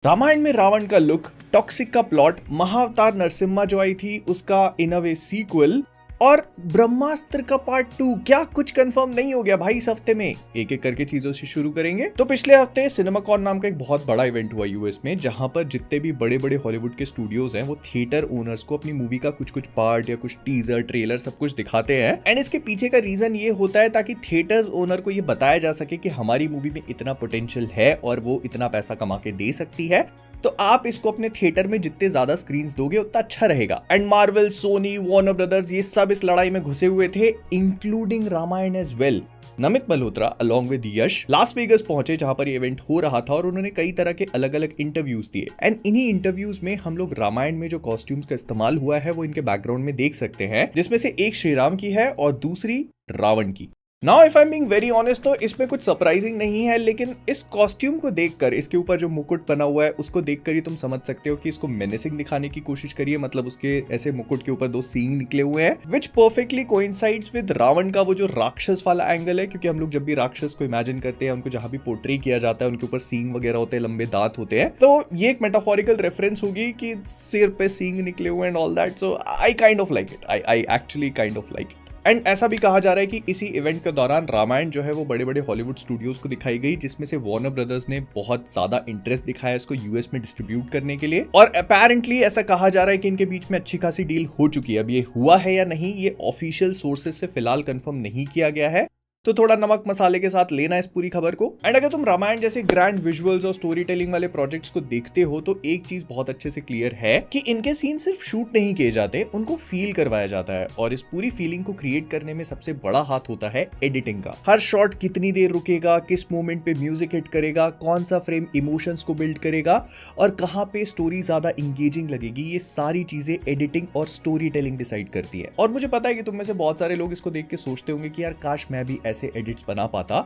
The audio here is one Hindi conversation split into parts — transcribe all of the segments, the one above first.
रामायण में रावण का लुक, टॉक्सिक का प्लॉट, महाअवतार नरसिम्हा जो आई थी उसका इन अ वे सीक्वल और ब्रह्मास्त्र का पार्ट 2 क्या कुछ कंफर्म नहीं हो गया भाई इस हफ्ते में। एक एक करके चीजों से शुरू करेंगे। तो पिछले हफ्ते सिनेमाकॉन नाम का एक बहुत बड़ा इवेंट हुआ यूएस में, जहां पर जितने भी बड़े बड़े हॉलीवुड के स्टूडियोज हैं वो थिएटर ओनर्स को अपनी मूवी का कुछ कुछ पार्ट या कुछ टीजर ट्रेलर सब कुछ दिखाते हैं। एंड इसके पीछे का रीजन ये होता है ताकि थिएटर्स ओनर को ये बताया जा सके कि हमारी मूवी में इतना पोटेंशियल है और वो इतना पैसा कमा के दे सकती है, तो आप इसको अपने थिएटर में जितने ज्यादा स्क्रीन्स दोगे उतना अच्छा रहेगा। And Marvel, Sony, Warner Brothers ये सब इस लड़ाई में घुसे हुए थे, including Ramayana as well. Namit Malhotra along with Yash Las Vegas पहुंचे जहां पर ये इवेंट हो रहा था और उन्होंने कई तरह के अलग अलग इंटरव्यूज दिए। एंड इन्हीं इंटरव्यूज में हम लोग रामायण में जो कॉस्ट्यूम्स का इस्तेमाल हुआ है वो इनके बैकग्राउंड में देख सकते हैं, जिसमें से एक श्री राम की है और दूसरी रावण की। Now if I am being very honest, तो इसमें कुछ सरप्राइजिंग नहीं है, लेकिन इस कॉस्ट्यूम को देखकर, इसके ऊपर जो मुकुट बना हुआ है उसको देखकर ही तुम समझ सकते हो कि इसको मेनेसिंग दिखाने की कोशिश करी है। मतलब उसके ऐसे मुकुट के ऊपर दो सींग निकले हुए हैं, विच परफेक्टली कोइंसाइड्स विद रावण का वो जो राक्षस वाला एंगल है, क्योंकि हम लोग जब भी राक्षस को इमेजिन करते हैं, उनको जहां भी पोर्ट्रे किया जाता है उनके ऊपर सींग वगैरह होते हैं, लंबे दांत होते हैं, तो ये एक मेटाफोरिकल रेफरेंस होगी कि सिर पे सींग निकले हुए and all that. So I kind of like it, I actually kind of like it. And ऐसा भी कहा जा रहा है कि इसी इवेंट के दौरान रामायण जो है वो बड़े बड़े हॉलीवुड स्टूडियोज को दिखाई गई, जिसमें से वार्नर ब्रदर्स ने बहुत ज्यादा इंटरेस्ट दिखाया इसको यूएस में डिस्ट्रीब्यूट करने के लिए। और अपेरेंटली ऐसा कहा जा रहा है कि इनके बीच में अच्छी खासी डील हो चुकी है। अब ये हुआ है या नहीं, ये ऑफिशियल सोर्सेज से फिलहाल कंफर्म नहीं किया गया है, तो थोड़ा नमक मसाले के साथ लेना इस पूरी खबर को। एंड अगर तुम रामायण जैसे ग्रैंड विजुअल्स और स्टोरी टेलिंग वाले प्रोजेक्ट्स को देखते हो तो एक चीज बहुत अच्छे से क्लियर है कि इनके सीन सिर्फ शूट नहीं किए जाते, उनको फील करवाया जाता है। और इस पूरी फीलिंग को क्रिएट करने में सबसे बड़ा हाथ होता है एडिटिंग का। हर शॉट कितनी देर रुकेगा, किस मोमेंट पे म्यूजिक हिट करेगा, कौन सा फ्रेम इमोशंस को बिल्ड करेगा और कहां पे स्टोरी ज्यादा इंगेजिंग लगेगी, ये सारी चीजें एडिटिंग और स्टोरी टेलिंग डिसाइड करती है। और मुझे पता है कि तुम में से बहुत सारे लोग इसको देख के सोचते होंगे कि यार काश मैं भी ऐसे एडिट्स बना पाता,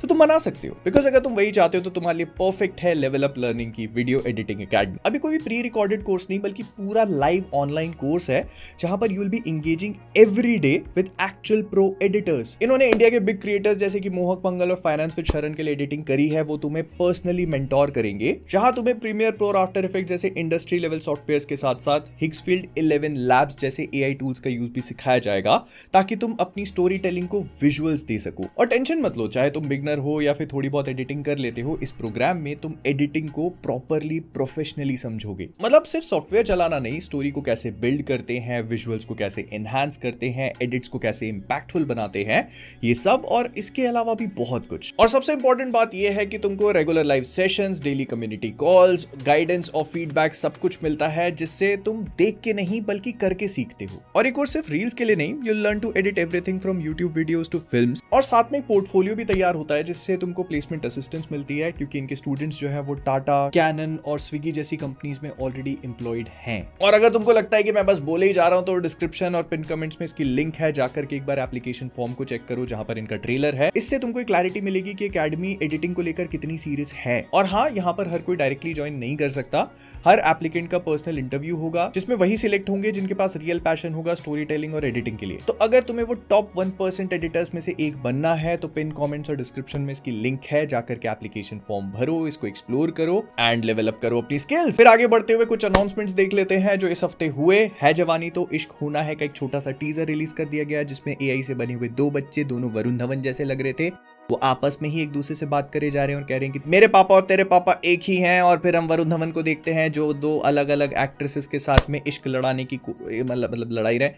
तो तुम बना सकते हो। बिकॉज अगर तुम वही चाहते हो तो तुम्हारे लिए परफेक्ट है लेवल अप लर्निंग की वीडियो एडिटिंग एकेडमी। अभी कोई भी प्री रिकॉर्डेड कोर्स नहीं बल्कि पूरा लाइव ऑनलाइन कोर्स है, जहां पर you will be engaging every day with actual pro editors. इन्होंने इंडिया के बिग क्रिएटर्स जैसे कि मोहक मंगल और फाइनेंस विद शरण के लिए एडिटिंग करी है, वो तुम्हें पर्सनली मेंटोर करेंगे, जहां तुम्हें प्रीमियर प्रो और आफ्टर इफेक्ट्स जैसे इंडस्ट्री लेवल सॉफ्टवेयर्स के साथ साथ हिग्सफील्ड 11 लैब्स जैसे एआई टूल्स का यूज भी सिखाया जाएगा, ताकि तुम अपनी स्टोरी टेलिंग को विजुअल्स दे सको। और टेंशन मत लो, चाहे तुम बिगनर हो या फिर थोड़ी बहुत एडिटिंग कर लेते हो, इस प्रोग्राम में तुम एडिटिंग को प्रॉपरली प्रोफेशनली समझोगे। मतलब सिर्फ सॉफ्टवेयर चलाना नहीं, स्टोरी को कैसे बिल्ड करते हैं, विजुअल्स को कैसे एनहांस करते हैं, एडिट्स को कैसे इंपैक्टफुल बनाते हैं, ये सब और इसके अलावा भी बहुत कुछ। और सबसे इंपॉर्टेंट बात यह है कि तुमको regular live sessions, daily community calls, guidance और फीडबैक सब कुछ मिलता है, जिससे तुम देख के नहीं बल्कि करके सीखते हो। और एक और सिर्फ रील्स के लिए नहीं, you learn to edit everything from YouTube videos to films. और साथ में पोर्टफोलियो भी तैयार होता है, जिससे तुमको प्लेसमेंट असिस्टेंस मिलती है, क्योंकि इनके स्टूडेंट्स जो है वो टाटा, कैनन और स्विगी जैसी कंपनीज में ऑलरेडी एम्प्लॉयड हैं। और अगर तुमको लगता है कि मैं बस बोले ही जा रहा हूं, तो डिस्क्रिप्शन और पिन कमेंट्स में इसकी लिंक है, जाकर के एक बार एप्लीकेशन फॉर्म को चेक करो जहां पर इनका ट्रेलर है। इससे तुमको क्लैरिटी मिलेगी कि एकेडमी एडिटिंग को लेकर कितनी सीरियस है। और हाँ, यहाँ पर हर कोई डायरेक्टली ज्वाइन नहीं कर सकता, हर एप्लीकेंट का पर्सनल इंटरव्यू होगा, जिसमें वही सिलेक्ट होंगे जिनके पास रियल पैशन होगा स्टोरी टेलिंग और एडिटिंग के लिए। तो अगर तुम्हें वो टॉप 1% एडिटर्स में से एक बनना है, तो पिन कमेंट्स और डिस्क्रिप्शन में इसकी लिंक है, जाकर के एप्लीकेशन फॉर्म भरो, इसको एक्सप्लोर करो एंड लेवल अप करो अपनी स्किल्स। फिर आगे बढ़ते हुए कुछ अनाउंसमेंट्स देख लेते हैं जो इस हफ्ते हुए। है जवानी तो इश्क होना है का एक छोटा सा टीजर रिलीज कर दिया गया, जिसमें एआई से बने हुए दो बच्चे, दोनों वरुण धवन जैसे लग रहे थे, वो आपस में ही एक दूसरे से बात करे जा रहे हैं और कह रहे हैं कि मेरे पापा और तेरे पापा एक ही हैं। और फिर हम वरुण धवन को देखते हैं जो दो अलग अलग एक्ट्रेसेस के साथ में इश्क लड़ाने की मतलब लड़ाई रहे।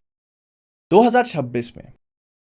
2026 में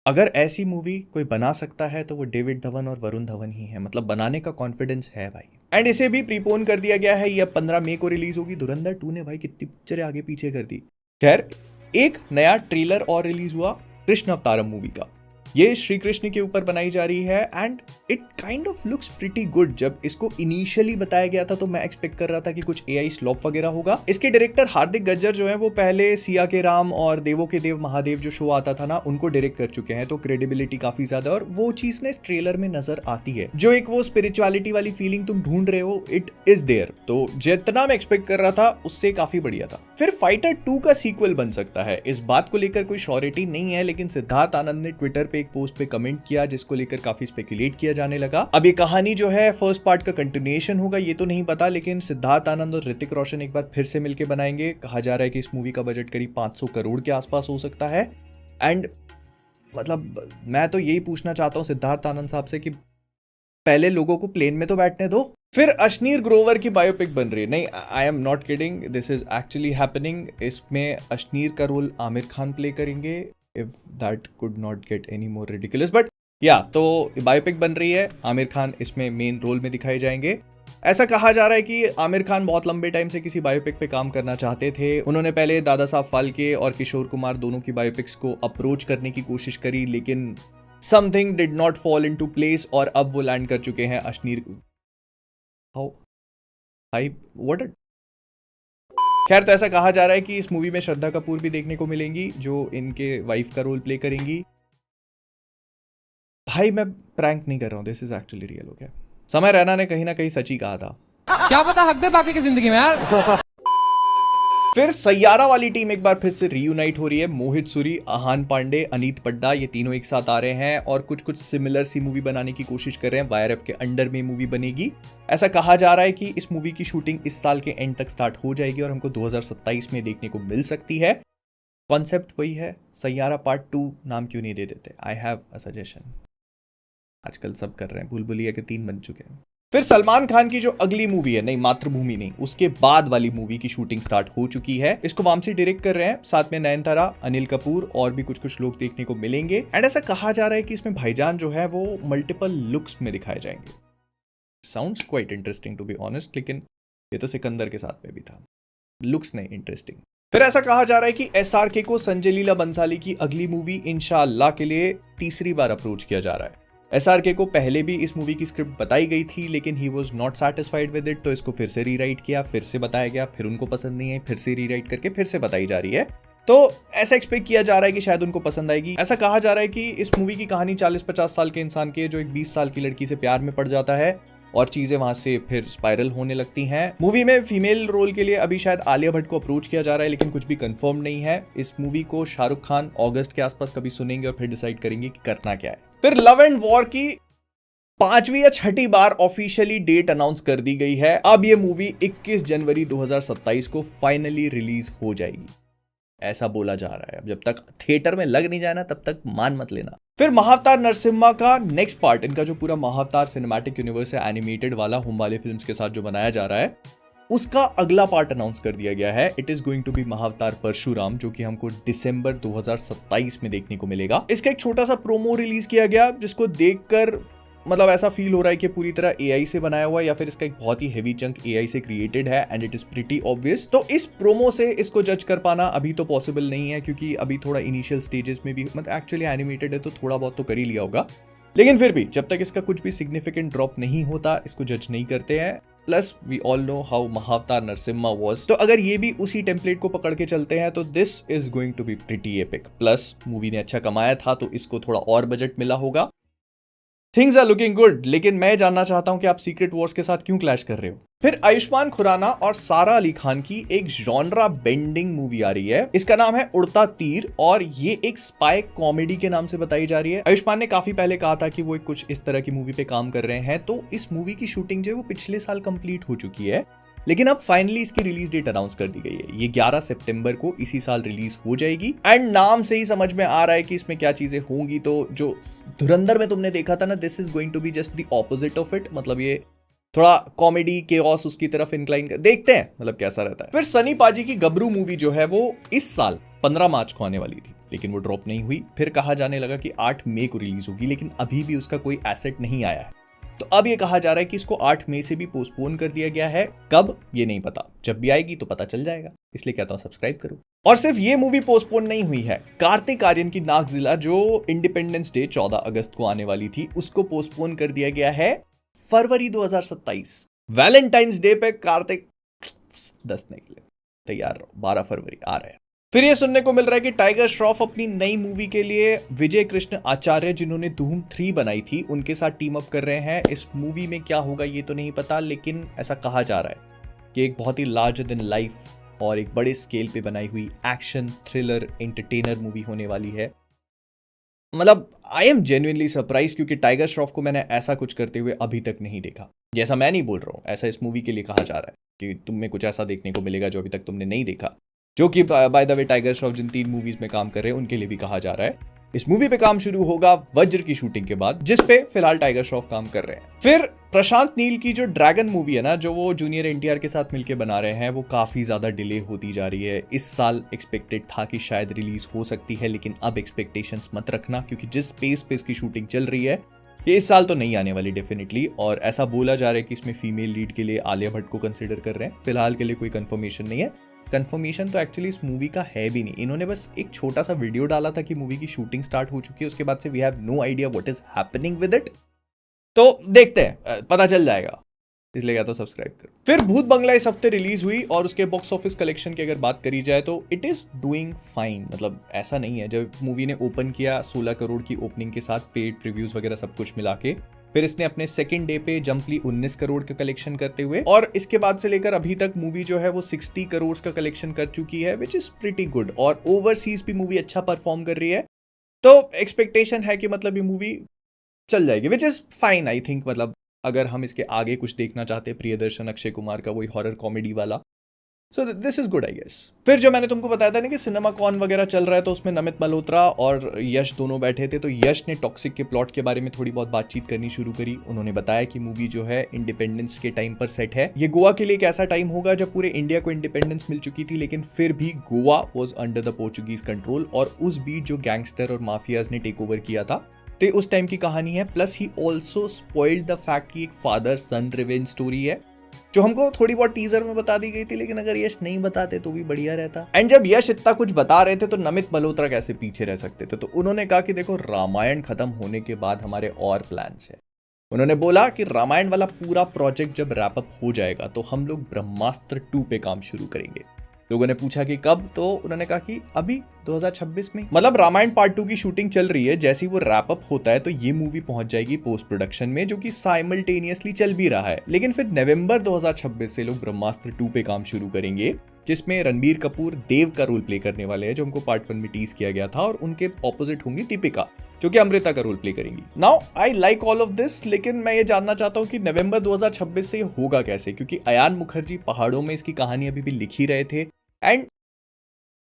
अगर ऐसी मूवी कोई बना सकता है तो वो डेविड धवन और वरुण धवन ही है। मतलब बनाने का कॉन्फिडेंस है भाई। एंड इसे भी प्रीपोन कर दिया गया है, ये 15 मई को रिलीज होगी। धुरंधर 2 ने भाई कितनी पिक्चरें आगे पीछे कर दी। खैर, एक नया ट्रेलर और रिलीज हुआ कृष्ण अवतारम मूवी का। ये श्री कृष्ण के ऊपर बनाई जा रही है and it kind of looks pretty good. जब इसको इनिशियली बताया गया था तो मैं एक्सपेक्ट कर रहा था कि कुछ एआई स्लॉप वगैरह होगा। इसके डायरेक्टर हार्दिक गज्जर जो है वो पहले सिया के राम और देवों के देव महादेव जो शो आता था ना, उनको डायरेक्ट कर चुके हैं, तो क्रेडिबिलिटी काफी ज्यादा और वो चीज ना इस ट्रेलर में नजर आती है। जो एक वो स्पिरिचुअलिटी वाली फीलिंग तुम ढूंढ रहे हो, इट इज देयर। तो जितना मैं एक्सपेक्ट कर रहा था उससे काफी बढ़िया था। फिर फाइटर 2 का सीक्वल बन सकता है, इस बात को लेकर कोई श्योरिटी नहीं है, लेकिन सिद्धार्थ आनंद ने ट्विटर पे एक पोस्ट पे कमेंट किया जिसको लेकर काफी स्पेकुलेट किया जाने लगा। अब ये कहानी जो है फर्स्ट पार्ट का कंटिन्यूएशन होगा ये तो नहीं पता, लेकिन सिद्धार्थ आनंद और ऋतिक रोशन एक बार फिर से मिलकर बनाएंगे। कहा जा रहा है कि इस मूवी का बजट करीब 500 करोड़ के आसपास हो सकता है। एंड मतलब मैं तो यही पूछना चाहता हूँ सिद्धार्थ आनंद साहब से कि पहले लोगों को प्लेन में तो बैठने दो। फिर अश्नीर ग्रोवर की बायोपिक बन रही है। नहीं, I am not kidding, this is actually happening. इसमें अश्नीर का रोल आमिर खान प्ले करेंगे, if that could not get any more ridiculous, but या तो बायोपिक बन रही है, आमिर खान इसमें मेन रोल में दिखाए जाएंगे। ऐसा कहा जा रहा है कि आमिर खान बहुत लंबे टाइम से किसी बायोपिक पे काम करना चाहते थे। उन्होंने पहले दादा साहब फाल्के और किशोर कुमार दोनों की बायोपिक्स को अप्रोच करने की कोशिश करी, लेकिन something did not fall into place और अब वो लैंड कर चुके हैं अश्नीर। How high what. खैर, तो ऐसा कहा जा रहा है कि इस मूवी में श्रद्धा कपूर भी देखने को मिलेंगी जो इनके वाइफ का रोल प्ले करेंगी। भाई मैं प्रैंक नहीं कर रहा हूं, this is actually real. Okay, समय रैना ने कहीं ना कहीं सच ही कहा था। क्या पता हक दे बाकी की जिंदगी में यार। फिर सैयारा वाली टीम एक बार फिर से रीयूनाइट हो रही है। मोहित सूरी, आहान पांडे, अनीत पड्डा, ये तीनों एक साथ आ रहे हैं और कुछ सिमिलर सी मूवी बनाने की कोशिश कर रहे हैं। वाईआरएफ के अंडर में मूवी बनेगी। ऐसा कहा जा रहा है कि इस मूवी की शूटिंग इस साल के एंड तक स्टार्ट हो जाएगी और हमको 2027 में देखने को मिल सकती है। कॉन्सेप्ट वही है, सैयारा पार्ट 2 नाम क्यों नहीं दे देते? I have a suggestion. आजकल सब कर रहे हैं, भूल भुलैया के 3 बन चुके हैं। फिर सलमान खान की जो अगली मूवी है, नहीं मातृभूमि नहीं, उसके बाद वाली मूवी की शूटिंग स्टार्ट हो चुकी है। इसको वामसी डायरेक्ट कर रहे हैं, साथ में नयनतारा, अनिल कपूर और भी कुछ लोग देखने को मिलेंगे। एंड ऐसा कहा जा रहा है कि इसमें भाईजान जो है वो मल्टीपल लुक्स में दिखाए जाएंगे। Sounds quite interesting to be honest, लेकिन ये तो सिकंदर के साथ में भी था, लुक्स नहीं इंटरेस्टिंग। फिर ऐसा कहा जा रहा है कि एसआरके को संजय लीला बंसाली की अगली मूवी इंशाअल्लाह के लिए तीसरी बार अप्रोच किया जा रहा है। एसआरके को पहले भी इस मूवी की स्क्रिप्ट बताई गई थी, लेकिन he was not satisfied with it, तो इसको फिर से रीराइट किया, फिर से बताया गया, फिर उनको पसंद नहीं आई, फिर से रीराइट करके फिर से बताई जा रही है। तो ऐसा एक्सपेक्ट किया जा रहा है कि शायद उनको पसंद आएगी। ऐसा कहा जा रहा है कि इस मूवी की कहानी 40-50 साल के इंसान की है जो एक 20 साल की लड़की से प्यार में पड़ जाता है और चीजें वहां से फिर स्पाइरल होने लगती हैं। मूवी में फीमेल रोल के लिए अभी शायद आलिया भट्ट को अप्रोच किया जा रहा है, लेकिन कुछ भी कंफर्म नहीं है। इस मूवी को शाहरुख खान अगस्त के आसपास कभी सुनेंगे और फिर डिसाइड करेंगे कि करना क्या है। फिर लव एंड वॉर की 5वीं या 6ठी बार ऑफिशियली डेट अनाउंस कर दी गई है। अब ये मूवी 21 जनवरी 2027 को फाइनली रिलीज हो जाएगी, ऐसा बोला जा रहा है। अब जब तक थिएटर में लग नहीं जाए ना तब तक मान मत लेना। फिर महाअवतार नरसिम्हा का नेक्स्ट पार्ट, इनका जो पूरा महाअवतार सिनेमैटिक यूनिवर्स है एनिमेटेड वाला हुम्बाले फिल्म्स के साथ जो बनाया जा रहा है, उसका अगला पार्ट अनाउंस कर दिया गया है। It is going to be Mahavatar Parshuram, जो कि हमको दिसंबर 2027 में देखने को मिलेगा। इसका एक छोटा सा प्रोमो रिलीज किया गया जिसको देखकर मतलब ऐसा फील हो रहा है कि पूरी तरह एआई से बनाया हुआ है या फिर इसका एक बहुत ही हेवी चंक एआई से क्रिएटेड है and it is pretty obvious. तो इस प्रोमो से इसको जज कर पाना अभी तो पॉसिबल नहीं है, क्योंकि अभी थोड़ा इनिशियल स्टेजेस में भी, मतलब एक्चुअली एनिमेटेड है तो थोड़ा बहुत तो कर ही लिया होगा, लेकिन फिर भी जब तक इसका कुछ भी सिग्निफिकेंट ड्रॉप नहीं होता इसको जज नहीं करते हैं। Plus we all know how Mahavatar Narsimha was, तो अगर ये भी उसी टेम्पलेट को पकड़ के चलते हैं तो this is going to be pretty epic. Plus movie ने अच्छा कमाया था तो इसको थोड़ा और बजट मिला होगा। थिंग्स आर लुकिंग गुड, लेकिन मैं जानना चाहता हूं कि आप सीक्रेट वॉर्स के साथ क्यों क्लैश कर रहे हो। फिर आयुष्मान खुराना और सारा अली खान की एक जॉनरा बेंडिंग मूवी आ रही है। इसका नाम है उड़ता तीर और ये एक स्पाई कॉमेडी के नाम से बताई जा रही है। आयुष्मान ने काफी पहले कहा था कि वो कुछ इस तरह की मूवी पे काम कर रहे हैं, तो इस मूवी की शूटिंग जो है वो पिछले साल कंप्लीट हो चुकी है, लेकिन अब फाइनली इसकी रिलीज डेट अनाउंस कर दी गई है। ये 11 सितंबर को इसी साल रिलीज हो जाएगी। एंड नाम से ही समझ में आ रहा है कि इसमें क्या चीजें होंगी। तो जो धुरंधर में तुमने देखा था ना, this is going to be just the opposite of it. मतलब ये थोड़ा कॉमेडी केओस उसकी तरफ इंक्लाइन कर, देखते हैं मतलब कैसा रहता है। फिर सनी पाजी की गबरू मूवी जो है वो इस साल 15 मार्च को आने वाली थी, लेकिन वो ड्रॉप नहीं हुई। फिर कहा जाने लगा कि 8 मई को रिलीज होगी, लेकिन अभी भी उसका कोई एसेट नहीं आया है। तो अब ये कहा जा रहा है कि इसको 8 मई से भी पोस्टपोन कर दिया गया है। कब ये नहीं पता, जब भी आएगी तो पता चल जाएगा। इसलिए कहता हूं सब्सक्राइब करो। और सिर्फ ये मूवी पोस्टपोन नहीं हुई है, कार्तिक आर्यन की नागजिला जो इंडिपेंडेंस डे 14 अगस्त को आने वाली थी, उसको पोस्टपोन कर दिया गया है फरवरी 2027। वैलेंटाइंस डे पे कार्तिक दसने के लिए तैयार रहो, 12 फरवरी आ रहे हैं। फिर ये सुनने को मिल रहा है कि टाइगर श्रॉफ अपनी नई मूवी के लिए विजय कृष्ण आचार्य, जिन्होंने धूम 3 बनाई थी, उनके साथ टीम अप कर रहे हैं। इस मूवी में क्या होगा ये तो नहीं पता, लेकिन ऐसा कहा जा रहा है कि एक बहुत ही लार्जर देन लाइफ और एक बड़े स्केल पे बनाई हुई एक्शन थ्रिलर एंटरटेनर मूवी होने वाली है। मतलब आई एम जेन्युइनली सरप्राइज, क्योंकि टाइगर श्रॉफ को मैंने ऐसा कुछ करते हुए अभी तक नहीं देखा। जैसा मैं नहीं बोल रहा हूँ, ऐसा इस मूवी के लिए कहा जा रहा है कि तुम में कुछ ऐसा देखने को मिलेगा जो अभी तक तुमने नहीं देखा, जो कि by the way Tiger Shroff जिन 3 मूवीज में काम कर रहे हैं उनके लिए भी कहा जा रहा है। इस मूवी पे काम शुरू होगा वज्र की शूटिंग के बाद, जिस पे फिलहाल टाइगर श्रॉफ काम कर रहे हैं। फिर प्रशांत नील की जो ड्रैगन मूवी है ना, जो वो जूनियर एनटीआर के साथ मिलके बना रहे हैं, वो काफी ज्यादा डिले होती जा रही है। इस साल एक्सपेक्टेड था कि शायद रिलीज हो सकती है, लेकिन अब एक्सपेक्टेशंस मत रखना, क्योंकि जिस पेस पे इसकी शूटिंग चल रही है ये इस साल तो नहीं आने वाली डेफिनेटली। और ऐसा बोला जा रहा है कि इसमें फीमेल लीड के लिए आलिया भट्ट को कंसिडर कर रहे हैं। फिलहाल के लिए कोई कंफर्मेशन नहीं है। कंफर्मेशन तो एक्चुअली इस मूवी का है भी नहीं। इन्होंने बस एक छोटा सा वीडियो डाला था कि मूवी की शूटिंग स्टार्ट हो चुकी है, उसके बाद से we have no idea what is happening with it. तो देखते हैं, पता चल जाएगा, इसलिए या तो सब्सक्राइब करो। फिर भूत बंगला इस हफ्ते रिलीज हुई और उसके बॉक्स ऑफिस कलेक्शन की अगर बात करी जाए तो इट इज डूइंग फाइन। मतलब ऐसा नहीं है, जब मूवी ने ओपन किया 16 करोड़ की ओपनिंग के साथ, पेड रिव्यूज वगैरह सब कुछ मिला के, फिर इसने अपने सेकंड डे पे जंपली 19 करोड़ का कलेक्शन करते हुए, और इसके बाद से लेकर अभी तक मूवी जो है वो 60 करोड़ का कलेक्शन कर चुकी है, विच इज प्रीटी गुड। और ओवरसीज भी मूवी अच्छा परफॉर्म कर रही है, तो एक्सपेक्टेशन है कि मतलब ये मूवी चल जाएगी, which is fine I think. मतलब अगर हम इसके आगे कुछ देखना चाहते हैं, प्रियदर्शन अक्षय कुमार का वही हॉरर कॉमेडी वाला, so this is good I guess. फिर जो मैंने तुमको बताया था ना कि सिनेमा कॉन वगैरह चल रहा है, तो उसमें नमित मल्होत्रा और यश दोनों बैठे थे। तो यश ने टॉक्सिक के प्लॉट के बारे में थोड़ी बहुत बातचीत करनी शुरू करी। उन्होंने बताया कि मूवी जो है इंडिपेंडेंस के टाइम पर सेट है। ये गोवा के लिए एक ऐसा टाइम होगा जब पूरे इंडिया को इंडिपेंडेंस मिल चुकी थी, लेकिन फिर भी Goa was under the Portuguese control, और उस बीच जो गैंगस्टर और माफियाज ने टेक ओवर किया था, तो उस टाइम की कहानी है। Plus he also spoiled the fact कि एक फादर सन रिवेंज स्टोरी है, जो हमको थोड़ी बहुत टीजर में बता दी गई थी, लेकिन अगर यश नहीं बताते तो भी बढ़िया रहता। एंड जब यश इतना कुछ बता रहे थे तो नमित मल्होत्रा कैसे पीछे रह सकते थे। तो उन्होंने कहा कि देखो, रामायण खत्म होने के बाद हमारे और प्लान्स है। उन्होंने बोला कि रामायण वाला पूरा प्रोजेक्ट जब रैप अप हो जाएगा तो हम लोग ब्रह्मास्त्र 2 पे काम शुरू करेंगे। लोगों ने पूछा कि कब, तो उन्होंने कहा कि अभी 2026 में। मतलब रामायण पार्ट 2 की शूटिंग चल रही है, जैसे ही वो रैप अप होता है तो ये मूवी पहुंच जाएगी पोस्ट प्रोडक्शन में, जो कि साइमल्टेनियसली चल भी रहा है। लेकिन फिर नवंबर 2026 से लोग ब्रह्मास्त्र 2 पे काम शुरू करेंगे, जिसमें रणबीर कपूर देव का रोल प्ले करने वाले हैं, जो हमको पार्ट 1 में टीज किया गया था, और उनके ऑपोजिट होंगी दीपिका, जो कि अमृता का रोल प्ले करेंगी। Now I like all of this, लेकिन मैं ये जानना चाहता हूँ कि नवंबर 2026 से ये होगा कैसे, क्योंकि अयान मुखर्जी पहाड़ों में इसकी कहानी अभी भी लिख ही रहे थे। एंड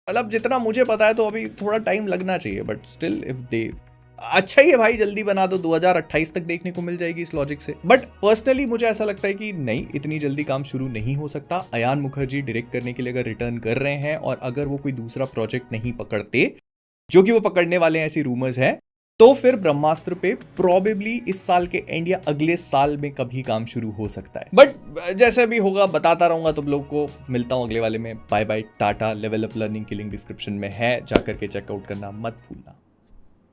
मतलब जितना मुझे पता है तो अभी थोड़ा टाइम लगना चाहिए, बट स्टिल इफ दे, अच्छा ही है भाई, जल्दी बना दो, 2028 तक देखने को मिल जाएगी इस लॉजिक से। बट पर्सनली मुझे ऐसा लगता है कि नहीं, इतनी जल्दी काम शुरू नहीं हो सकता। अयान मुखर्जी डायरेक्ट करने के लिए अगर रिटर्न कर रहे हैं, और अगर वो कोई दूसरा प्रोजेक्ट नहीं पकड़ते, जो कि वो पकड़ने वाले हैं ऐसी रूमर्स है, तो फिर ब्रह्मास्त्र पे प्रोबेबली इस साल के एंड या अगले साल में कभी काम शुरू हो सकता है। बट जैसे भी होगा बताता रहूंगा तुम लोग को। मिलता हूं अगले वाले में। Bye bye, tata. Level up learning की लिंक डिस्क्रिप्शन में है, जाकर के चेकआउट करना मत भूलना।